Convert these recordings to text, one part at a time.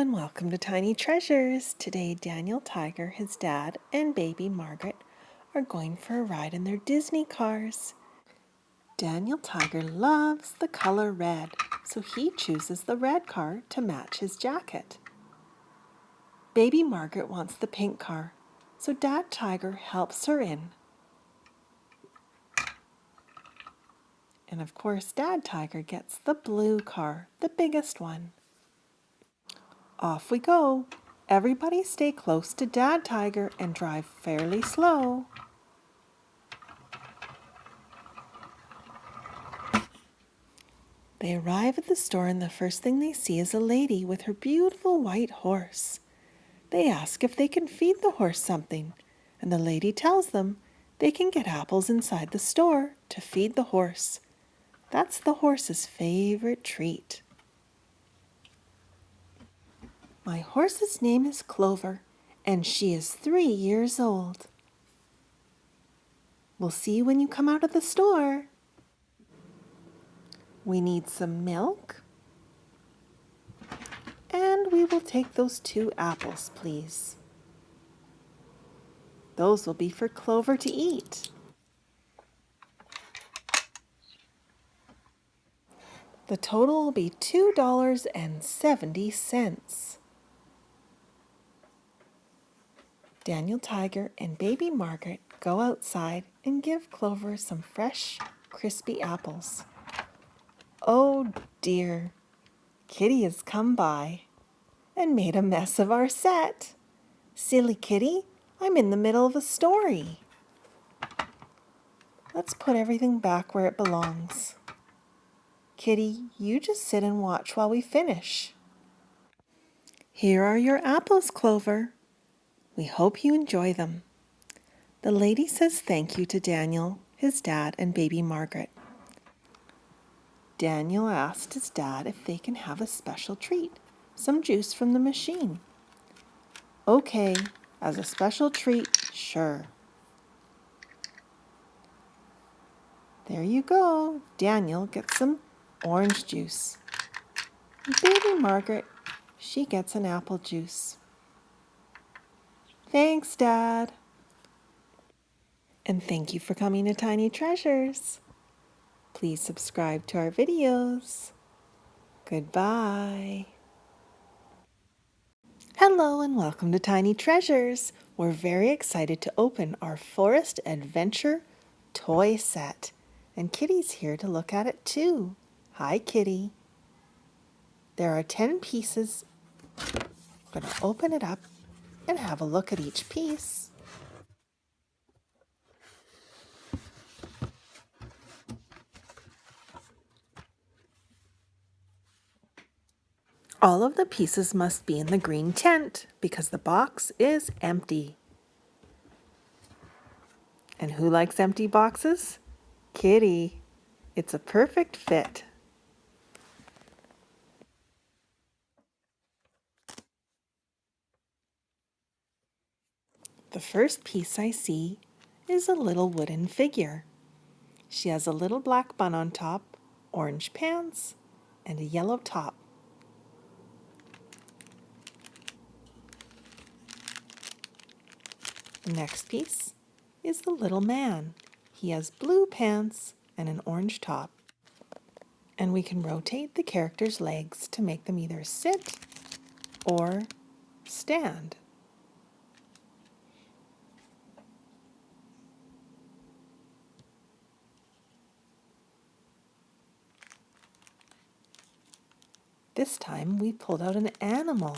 and welcome to Tiny Treasures. Today Daniel Tiger, his dad, and baby Margaret are going for a ride in their Disney cars. Daniel Tiger loves the color red, so he chooses the red car to match his jacket. Baby Margaret wants the pink car, so Dad Tiger helps her in. And of course, Dad Tiger gets the blue car, the biggest one. Off we go. Everybody stay close to Dad Tiger and drive fairly slow. They arrive at the store and the first thing they see is a lady with her beautiful white horse. They ask if they can feed the horse something, and the lady tells them they can get apples inside the store to feed the horse. That's the horse's favorite treat. My horse's name is Clover, and she is 3 years old. We'll see you when you come out of the store. We need some milk, and we will take those 2 apples, please. Those will be for Clover to eat. The total will be $2.70. Daniel Tiger and baby Margaret go outside and give Clover some fresh, crispy apples. Oh dear, Kitty has come by and made a mess of our set. Silly Kitty, I'm in the middle of a story. Let's put everything back where it belongs. Kitty, you just sit and watch while we finish. Here are your apples, Clover. We hope you enjoy them. The lady says thank you to Daniel, his dad, and baby Margaret. Daniel asked his dad if they can have a special treat, some juice from the machine. Okay, as a special treat, sure. There you go. Daniel gets some orange juice. And baby Margaret, she gets an apple juice. Thanks, Dad. And thank you for coming to Tiny Treasures. Please subscribe to our videos. Goodbye. Hello and welcome to Tiny Treasures. We're very excited to open our Forest Adventure toy set. And Kitty's here to look at it too. Hi, Kitty. There are 10 pieces. I'm going to open it up and have a look at each piece. All of the pieces must be in the green tent because the box is empty. And who likes empty boxes? Kitty. It's a perfect fit. The first piece I see is a little wooden figure. She has a little black bun on top, orange pants, and a yellow top. The next piece is the little man. He has blue pants and an orange top. And we can rotate the character's legs to make them either sit or stand. This time we pulled out an animal.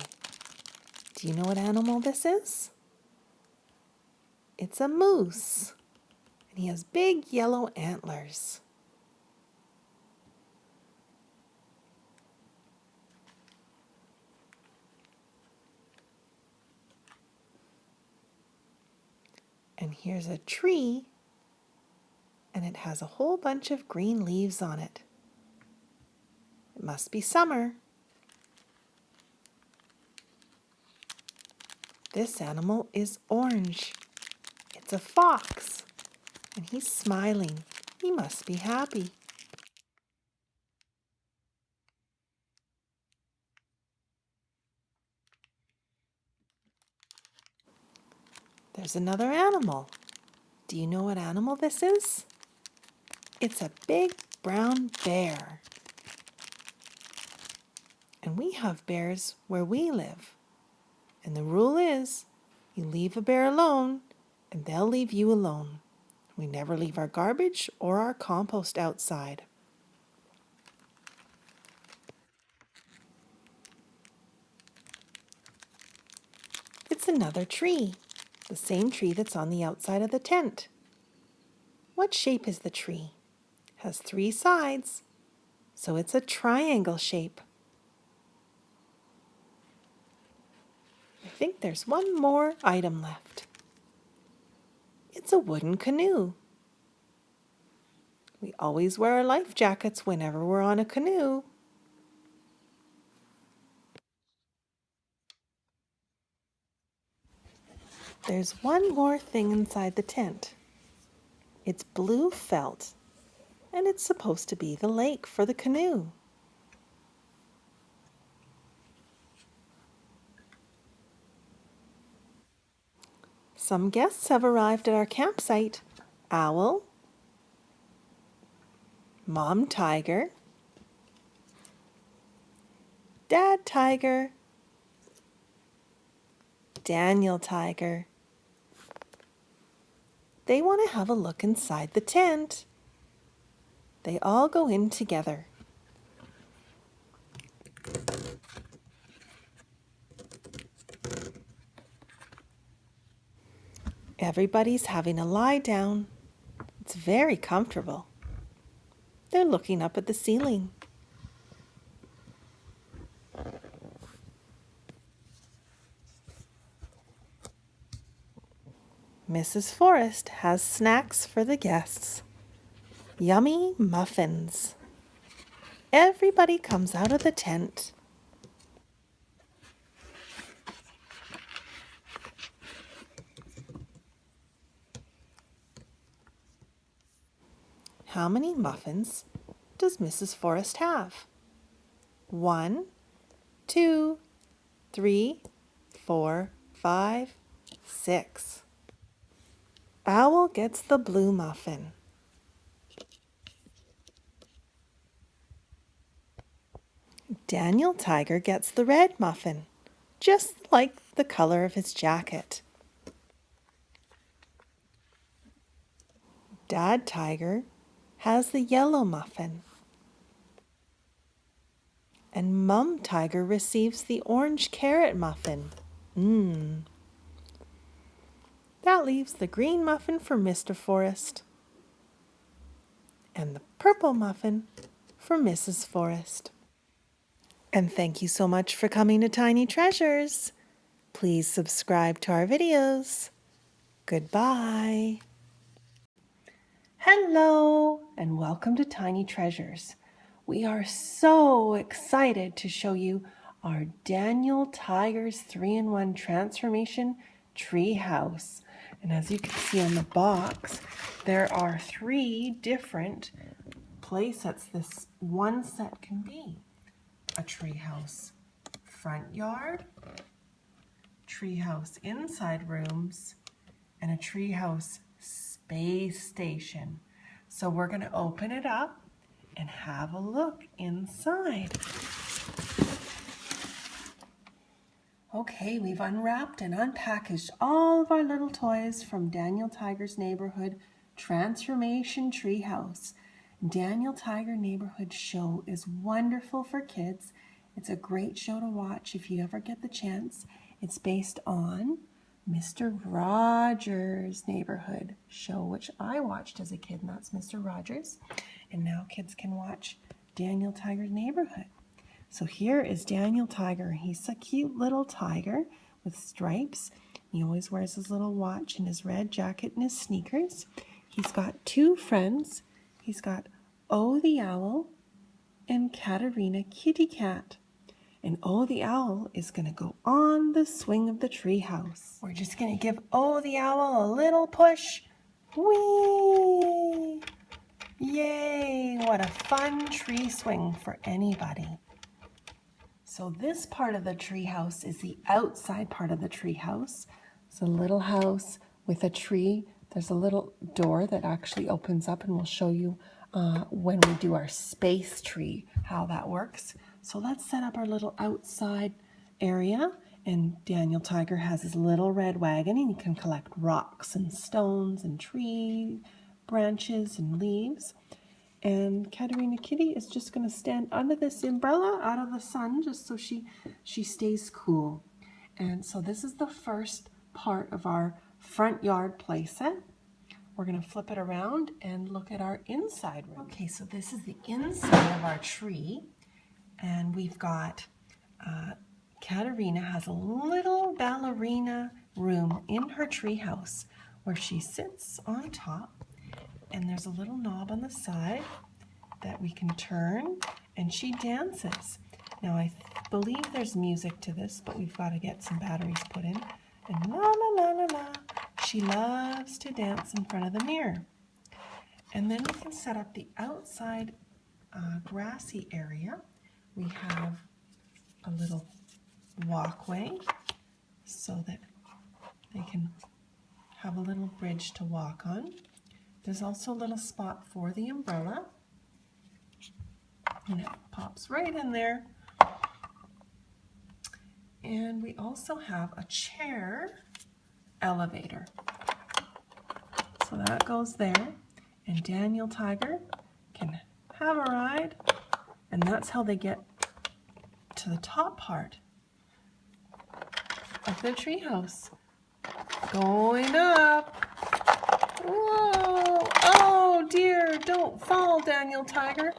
Do you know what animal this is? It's a moose, and he has big yellow antlers. And here's a tree, and it has a whole bunch of green leaves on it. It must be summer. This animal is orange. It's a fox, and he's smiling. He must be happy. There's another animal. Do you know what animal this is? It's a big brown bear. And we have bears where we live. And the rule is, you leave a bear alone and they'll leave you alone. We never leave our garbage or our compost outside. It's another tree, the same tree that's on the outside of the tent. What shape is the tree? It has 3 sides, so it's a triangle shape. I think there's one more item left. It's a wooden canoe. We always wear our life jackets whenever we're on a canoe. There's one more thing inside the tent. It's blue felt, and it's supposed to be the lake for the canoe. Some guests have arrived at our campsite. Owl, Mom Tiger, Dad Tiger, Daniel Tiger. They want to have a look inside the tent. They all go in together. Everybody's having a lie down. It's very comfortable. They're looking up at the ceiling. Mrs. Forrest has snacks for the guests. Yummy muffins. Everybody comes out of the tent. How many muffins does Mrs. Forrest have? 1, 2, 3, 4, 5, 6. Owl gets the blue muffin. Daniel Tiger gets the red muffin, just like the color of his jacket. Dad Tiger has the yellow muffin. And Mum Tiger receives the orange carrot muffin. That leaves the green muffin for Mr. Forrest. And the purple muffin for Mrs. Forrest. And thank you so much for coming to Tiny Treasures. Please subscribe to our videos. Goodbye. Hello, and welcome to Tiny Treasures. We are so excited to show you our Daniel Tiger's 3-in-1 transformation treehouse. And as you can see on the box, there are 3 different play sets this one set can be. A treehouse front yard, treehouse inside rooms, and a treehouse space station. So we're going to open it up and have a look inside. Okay, we've unwrapped and unpackaged all of our little toys from Daniel Tiger's Neighborhood Transformation Treehouse. Daniel Tiger Neighborhood show is wonderful for kids. It's a great show to watch if you ever get the chance. It's based on Mr. Rogers' Neighborhood show, which I watched as a kid, and that's Mr. Rogers. And now kids can watch Daniel Tiger's Neighborhood. So here is Daniel Tiger. He's a cute little tiger with stripes. He always wears his little watch and his red jacket and his sneakers. He's got 2 friends. He's got O the Owl and Katerina Kitty Cat. And O the Owl is going to go on the swing of the treehouse. We're just going to give O the Owl a little push. Whee! Yay! What a fun tree swing for anybody. So this part of the treehouse is the outside part of the treehouse. It's a little house with a tree. There's a little door that actually opens up, and we'll show you when we do our space tree how that works. So let's set up our little outside area, and Daniel Tiger has his little red wagon, and he can collect rocks and stones and tree branches and leaves. And Katerina Kitty is just going to stand under this umbrella out of the sun just so she stays cool. And so this is the first part of our front yard playset. We're going to flip it around and look at our inside room. Okay, so this is the inside of our tree, and we've got Katerina has a little ballerina room in her treehouse where she sits on top, and there's a little knob on the side that we can turn, and she dances. Now I believe there's music to this, but we've got to get some batteries put in. And la la la la la, she loves to dance in front of the mirror. And then we can set up the outside grassy area. We have a little walkway so that they can have a little bridge to walk on. There's also a little spot for the umbrella, and it pops right in there. And we also have a chair elevator. So that goes there, and Daniel Tiger can have a ride, and that's how they get to the top part of the treehouse. Going up. Whoa! Oh dear, don't fall, Daniel Tiger.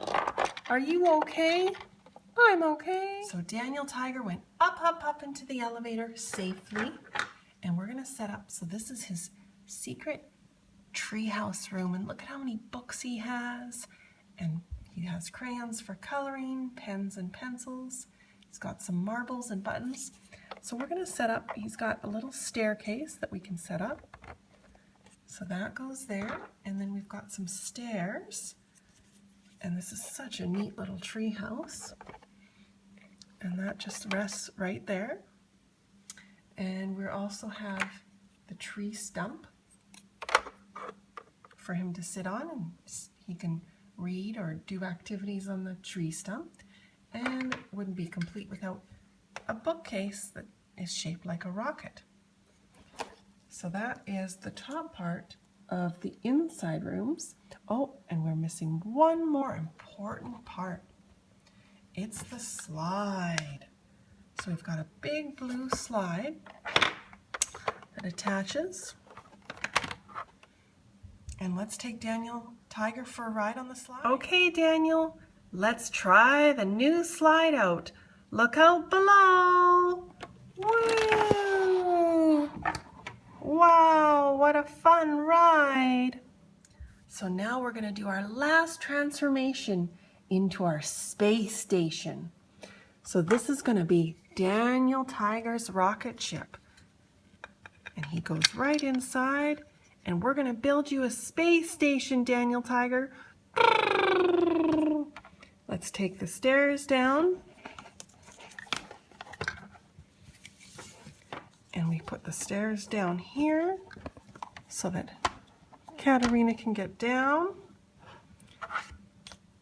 Are you okay? I'm okay. So Daniel Tiger went up into the elevator safely, and we're gonna set up, so this is his secret treehouse room, and look at how many books he has, and he has crayons for coloring, pens and pencils. He's got some marbles and buttons. So we're gonna set up, he's got a little staircase that we can set up. So that goes there, and then we've got some stairs, and this is such a neat little tree house, and that just rests right there. And we also have the tree stump for him to sit on, and he can read or do activities on the tree stump, and it wouldn't be complete without a bookcase that is shaped like a rocket. So that is the top part of the inside rooms. Oh, and we're missing one more important part. It's the slide. So we've got a big blue slide that attaches. And let's take Daniel Tiger for a ride on the slide. Okay, Daniel, let's try the new slide out. Look out below. Woo! Wow, what a fun ride. So now we're going to do our last transformation into our space station. So this is going to be Daniel Tiger's rocket ship. And he goes right inside, and we're going to build you a space station, Daniel Tiger. Let's take the stairs down. And we put the stairs down here so that Katerina can get down.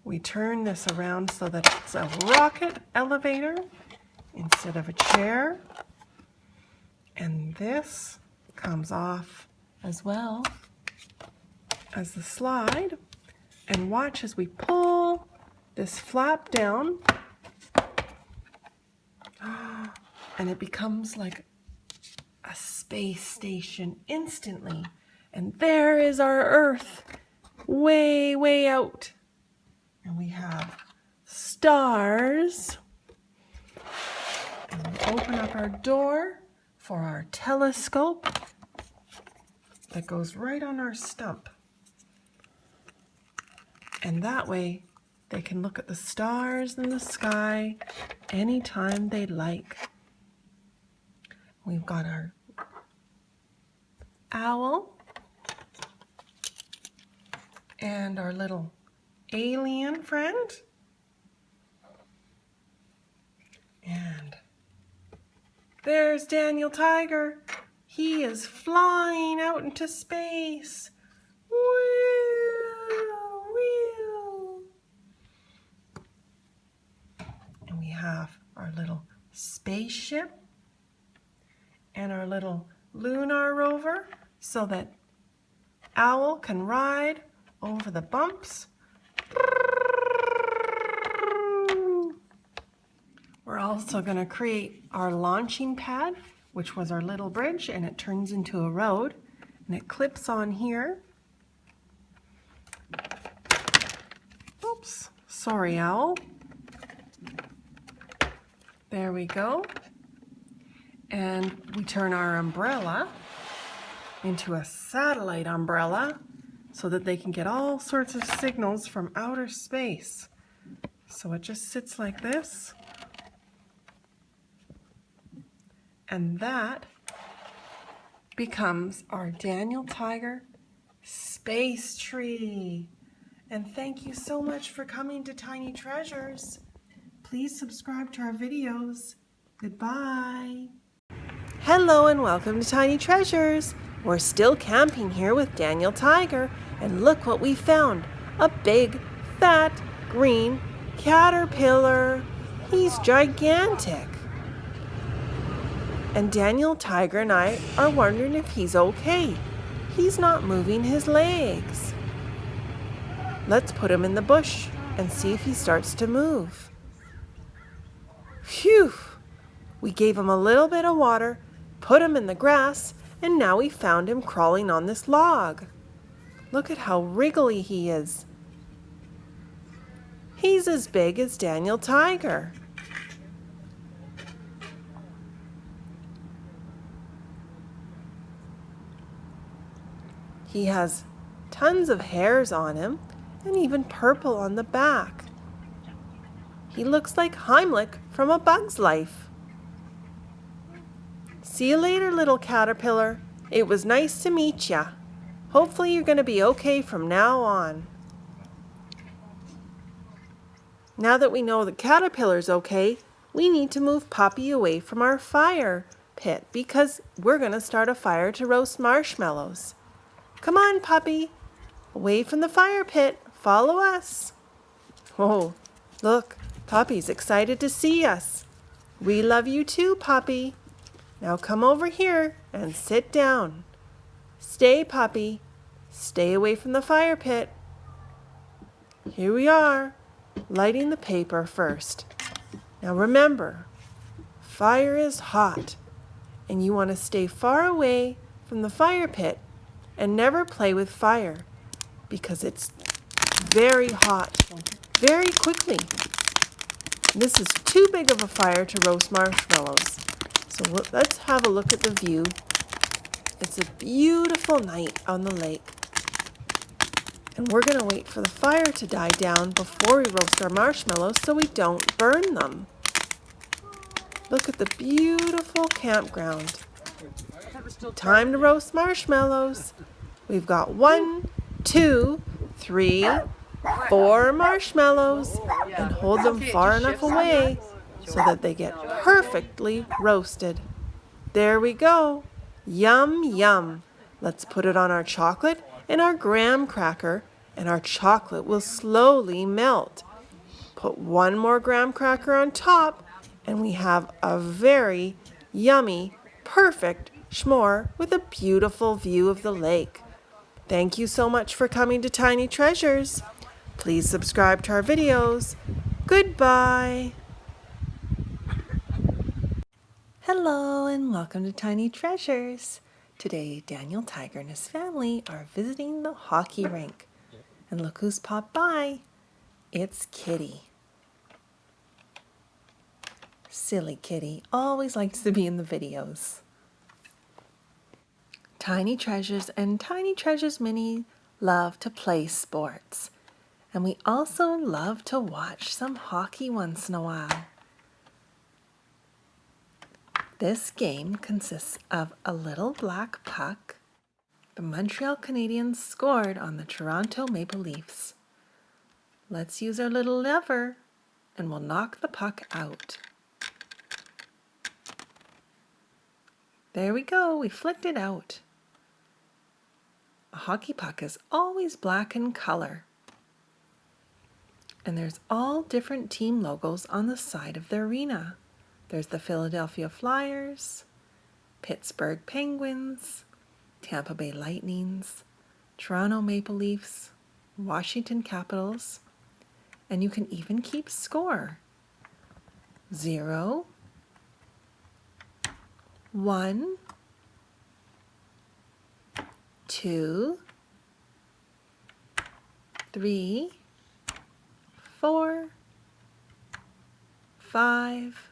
We turn this around so that it's a rocket elevator instead of a chair. And this comes off as well as the slide. And watch as we pull this flap down, and it becomes like a space station instantly. And there is our Earth, way, way out. And we have stars. And we open up our door for our telescope that goes right on our stump. And that way they can look at the stars in the sky anytime they like. We've got our owl and our little alien friend. And there's Daniel Tiger. He is flying out into space. Wheel, wheel. And we have our little spaceship and our little lunar rover so that Owl can ride over the bumps. We're also going to create our launching pad, which was our little bridge, and it turns into a road, and it clips on here. Oops, sorry, Owl. There we go. And we turn our umbrella into a satellite umbrella so that they can get all sorts of signals from outer space. So it just sits like this. And that becomes our Daniel Tiger space tree. And thank you so much for coming to Tiny Treasures. Please subscribe to our videos. Goodbye. Hello and welcome to Tiny Treasures. We're still camping here with Daniel Tiger, and look what we found. A big, fat, green caterpillar. He's gigantic. And Daniel Tiger and I are wondering if he's okay. He's not moving his legs. Let's put him in the bush and see if he starts to move. Phew! We gave him a little bit of water, put him in the grass, and now we found him crawling on this log. Look at how wriggly he is. He's as big as Daniel Tiger. He has tons of hairs on him and even purple on the back. He looks like Heimlich from A Bug's Life. See you later, little caterpillar. It was nice to meet ya. Hopefully you're going to be okay from now on. Now that we know the caterpillar's okay, we need to move Poppy away from our fire pit because we're going to start a fire to roast marshmallows. Come on, Poppy. Away from the fire pit. Follow us. Oh, look. Poppy's excited to see us. We love you too, Poppy. Now come over here and sit down. Stay, Poppy. Stay away from the fire pit. Here we are, lighting the paper first. Now remember, fire is hot, and you want to stay far away from the fire pit and never play with fire because it's very hot very quickly. This is too big of a fire to roast marshmallows. So let's have a look at the view. It's a beautiful night on the lake. And we're going to wait for the fire to die down before we roast our marshmallows so we don't burn them. Look at the beautiful campground. Time to roast marshmallows. We've got 1, 2, 3, 4 marshmallows, and hold them far enough away so that they get perfectly roasted. There we go. Yum, yum. Let's put it on our chocolate and our graham cracker, and our chocolate will slowly melt. Put 1 more graham cracker on top, and we have a very yummy, perfect s'more with a beautiful view of the lake. Thank you so much for coming to Tiny Treasures. Please subscribe to our videos. Goodbye. Hello and welcome to Tiny Treasures. Today, Daniel Tiger and his family are visiting the hockey rink. And look who's popped by. It's Kitty. Silly Kitty, always likes to be in the videos. Tiny Treasures and Tiny Treasures Mini love to play sports. And we also love to watch some hockey once in a while. This game consists of a little black puck. The Montreal Canadiens scored on the Toronto Maple Leafs. Let's use our little lever and we'll knock the puck out. There we go, we flicked it out. A hockey puck is always black in color. And there's all different team logos on the side of the arena. There's the Philadelphia Flyers, Pittsburgh Penguins, Tampa Bay Lightnings, Toronto Maple Leafs, Washington Capitals, and you can even keep score. 0, 1, 2, 3, 4, 5,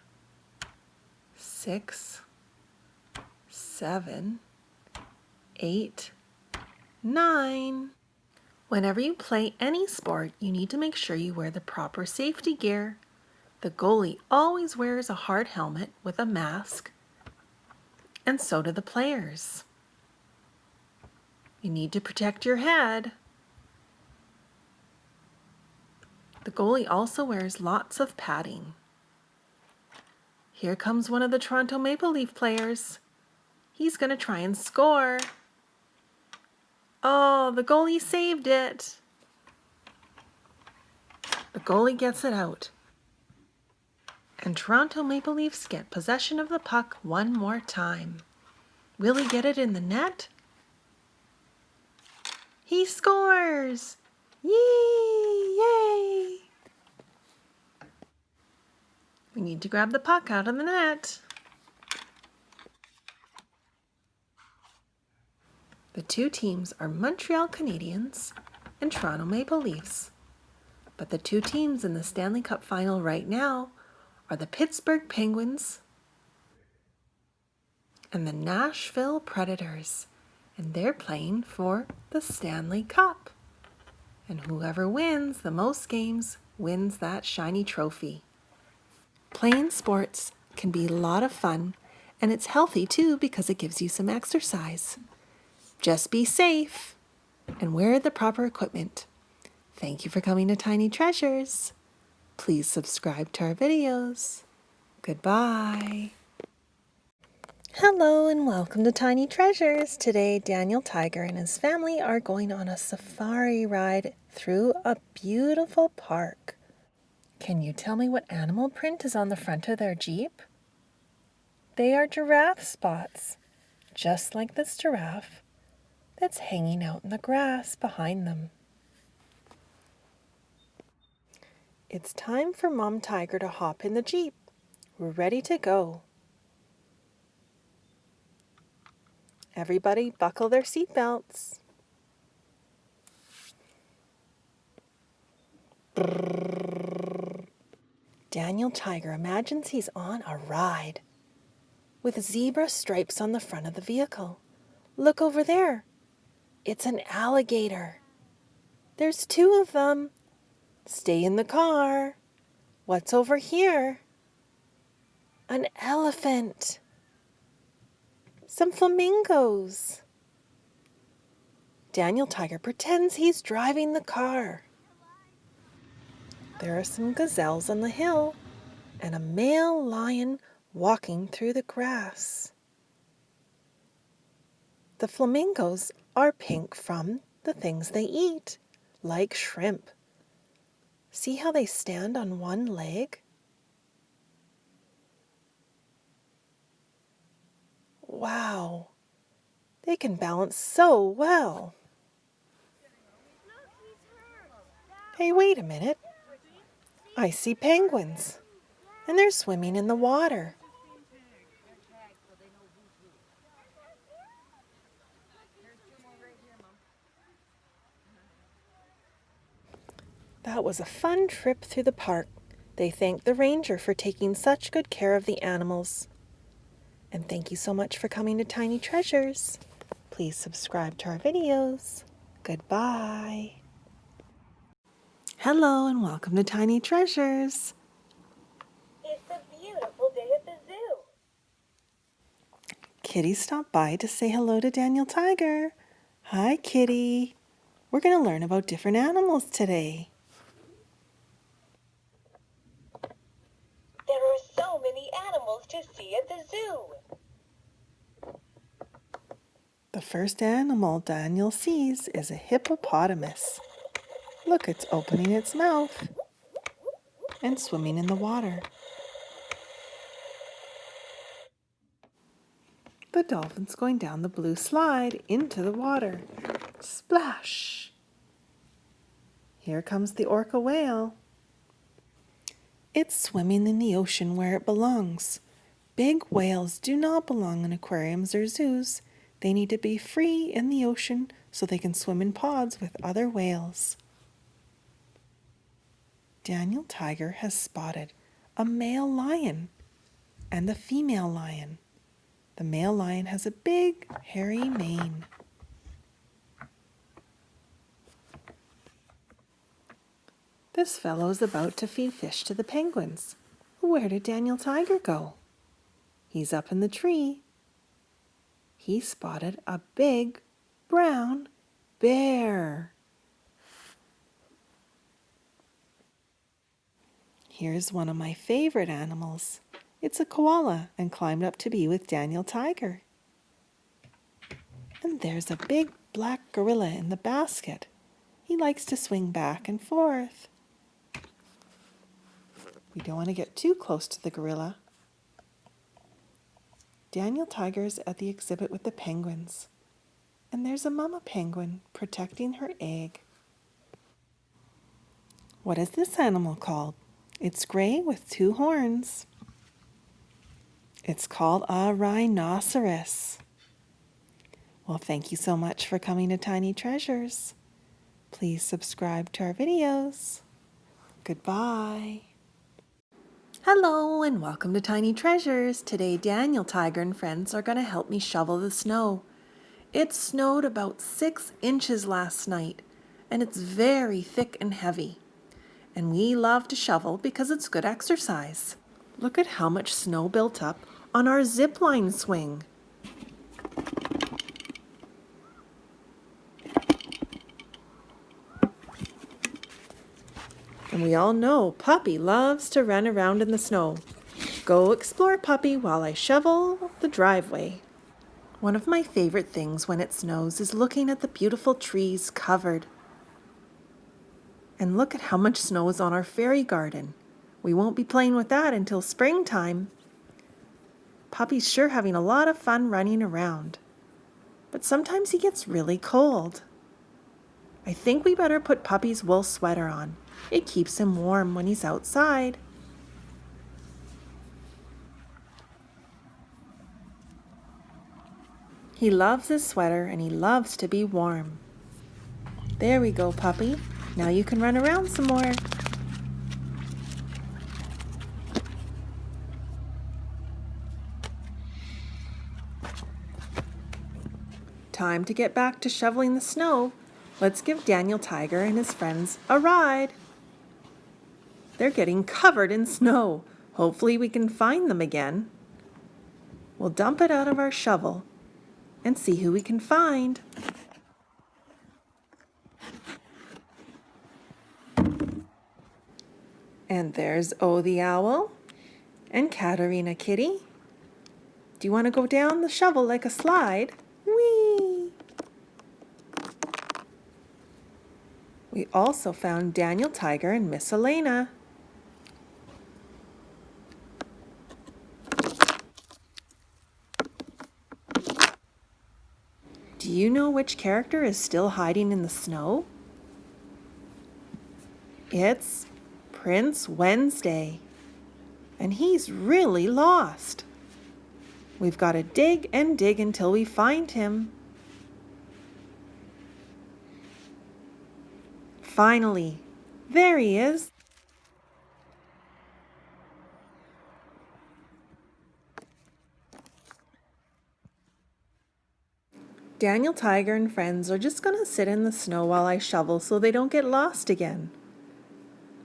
6, 7, 8, 9. Whenever you play any sport, you need to make sure you wear the proper safety gear. The goalie always wears a hard helmet with a mask, and so do the players. You need to protect your head. The goalie also wears lots of padding. Here comes one of the Toronto Maple Leaf players. He's going to try and score. Oh, the goalie saved it. The goalie gets it out. And Toronto Maple Leafs get possession of the puck one more time. Will he get it in the net? He scores! Yay! We need to grab the puck out of the net. The two teams are Montreal Canadiens and Toronto Maple Leafs. But the two teams in the Stanley Cup final right now are the Pittsburgh Penguins and the Nashville Predators. And they're playing for the Stanley Cup. And whoever wins the most games wins that shiny trophy. Playing sports can be a lot of fun, and it's healthy too because it gives you some exercise. Just be safe and wear the proper equipment. Thank you for coming to Tiny Treasures. Please subscribe to our videos. Goodbye. Hello and welcome to Tiny Treasures. Today, Daniel Tiger and his family are going on a safari ride through a beautiful park. Can you tell me what animal print is on the front of their Jeep? They are giraffe spots, just like this giraffe that's hanging out in the grass behind them. It's time for Mom Tiger to hop in the Jeep. We're ready to go. Everybody buckle their seatbelts. Daniel Tiger imagines he's on a ride with zebra stripes on the front of the vehicle. Look over there. It's an alligator. There's two of them. Stay in the car. What's over here? An elephant. Some flamingos. Daniel Tiger pretends he's driving the car. There are some gazelles on the hill and a male lion walking through the grass. The flamingos are pink from the things they eat, like shrimp. See how they stand on one leg? Wow, they can balance so well. Hey, wait a minute. I see penguins, and they're swimming in the water. That was a fun trip through the park. They thanked the ranger for taking such good care of the animals. And thank you so much for coming to Tiny Treasures. Please subscribe to our videos. Goodbye. Hello and welcome to Tiny Treasures. It's a beautiful day at the zoo. Kitty stopped by to say hello to Daniel Tiger. Hi, Kitty. We're going to learn about different animals today. There are so many animals to see at the zoo. The first animal Daniel sees is a hippopotamus. Look, it's opening its mouth and swimming in the water. The dolphin's going down the blue slide into the water. Splash! Here comes the orca whale. It's swimming in the ocean where it belongs. Big whales do not belong in aquariums or zoos. They need to be free in the ocean so they can swim in pods with other whales. Daniel Tiger has spotted a male lion and a female lion. The male lion has a big, hairy mane. This fellow's about to feed fish to the penguins. Where did Daniel Tiger go? He's up in the tree. He spotted a big, brown bear. Here's one of my favorite animals. It's a koala and climbed up to be with Daniel Tiger. And there's a big black gorilla in the basket. He likes to swing back and forth. We don't want to get too close to the gorilla. Daniel Tiger's at the exhibit with the penguins. And there's a mama penguin protecting her egg. What is this animal called? It's gray with 2 horns. It's called a rhinoceros. Well, thank you so much for coming to Tiny Treasures. Please subscribe to our videos. Goodbye. Hello and welcome to Tiny Treasures. Today Daniel Tiger and friends are going to help me shovel the snow. It snowed about 6 inches last night and it's very thick and heavy. And we love to shovel because it's good exercise. Look at how much snow built up on our zip line swing. And we all know Puppy loves to run around in the snow. Go explore, Puppy, while I shovel the driveway. One of my favorite things when it snows is looking at the beautiful trees covered. And look at how much snow is on our fairy garden. We won't be playing with that until springtime. Puppy's sure having a lot of fun running around. But sometimes he gets really cold. I think we better put Puppy's wool sweater on. It keeps him warm when he's outside. He loves his sweater and he loves to be warm. There we go, Puppy. Now you can run around some more. Time to get back to shoveling the snow. Let's give Daniel Tiger and his friends a ride. They're getting covered in snow. Hopefully we can find them again. We'll dump it out of our shovel and see who we can find. And there's O the owl and Katerina Kitty. Do you want to go down the shovel like a slide? Whee! We also found Daniel Tiger and Miss Elena. Do you know which character is still hiding in the snow? It's Prince Wednesday, and he's really lost. We've got to dig and dig until we find him. Finally, there he is. Daniel Tiger and friends are just going to sit in the snow while I shovel so they don't get lost again.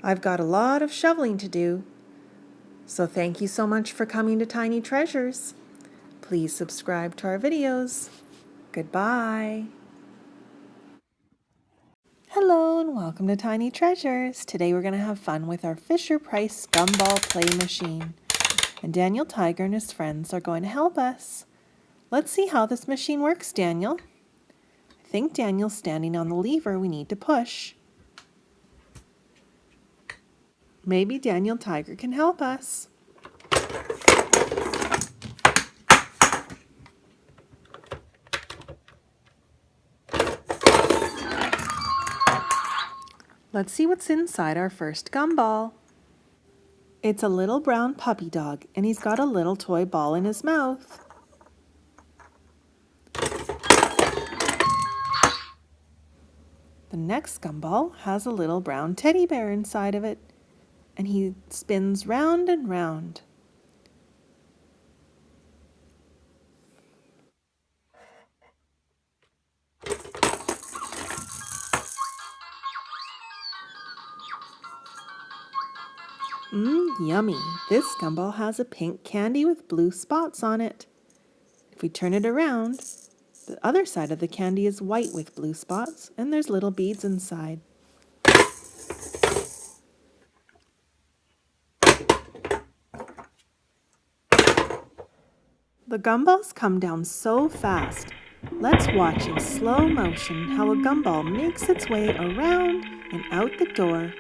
I've got a lot of shoveling to do, so thank you so much for coming to Tiny Treasures. Please subscribe to our videos. Goodbye. Hello and welcome to Tiny Treasures. Today we're going to have fun with our Fishe Price gumball play machine. And Daniel Tiger and his friends are going to help us. Let's see how this machine works, Daniel. I think Daniel's standing on the lever we need to push. Maybe Daniel Tiger can help us. Let's see what's inside our first gumball. It's a little brown puppy dog, and he's got a little toy ball in his mouth. The next gumball has a little brown teddy bear inside of it, and he spins round and round. Yummy. This gumball has a pink candy with blue spots on it. If we turn it around, the other side of the candy is white with blue spots, and there's little beads inside. The gumballs come down so fast. Let's watch in slow motion how a gumball makes its way around and out the door.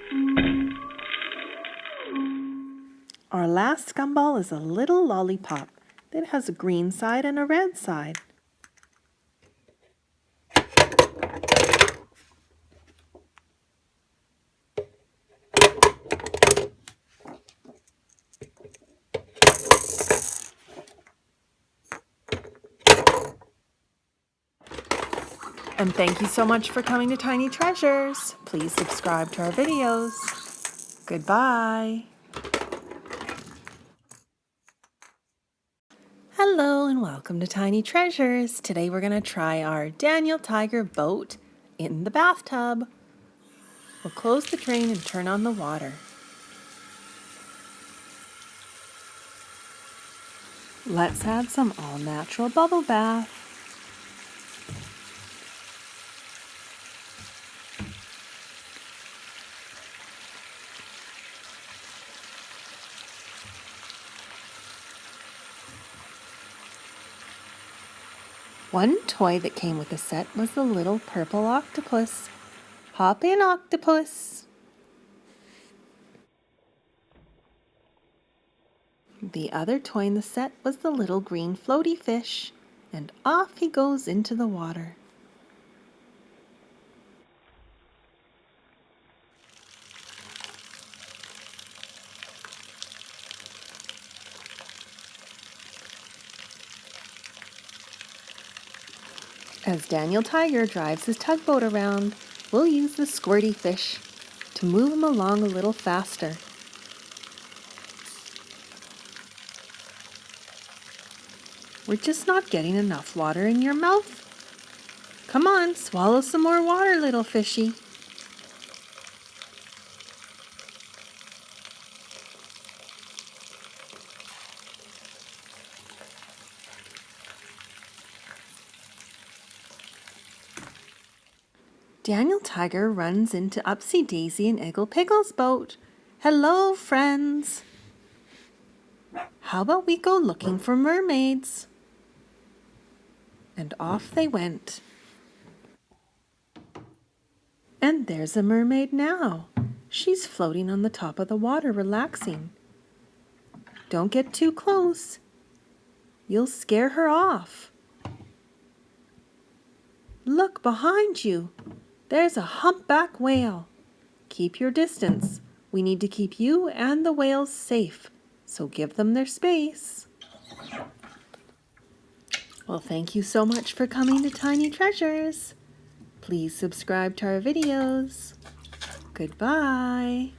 Our last gumball is a little lollipop that has a green side and a red side. And thank you so much for coming to Tiny Treasures. Please subscribe to our videos. Goodbye. Hello and welcome to Tiny Treasures. Today we're going to try our Daniel Tiger boat in the bathtub. We'll close the drain and turn on the water. Let's add some all-natural bubble bath. One toy that came with the set was the little purple octopus. Hop in, octopus! The other toy in the set was the little green floaty fish, and off he goes into the water. As Daniel Tiger drives his tugboat around, we'll use the squirty fish to move him along a little faster. We're just not getting enough water in your mouth. Come on, swallow some more water, little fishy. Daniel Tiger runs into Upsy Daisy and Iggle Piggle's boat. Hello, friends. How about we go looking for mermaids? And off they went. And there's a mermaid now. She's floating on the top of the water, relaxing. Don't get too close. You'll scare her off. Look behind you. There's a humpback whale. Keep your distance. We need to keep you and the whales safe, so give them their space. Well, thank you so much for coming to Tiny Treasures. Please subscribe to our videos. Goodbye.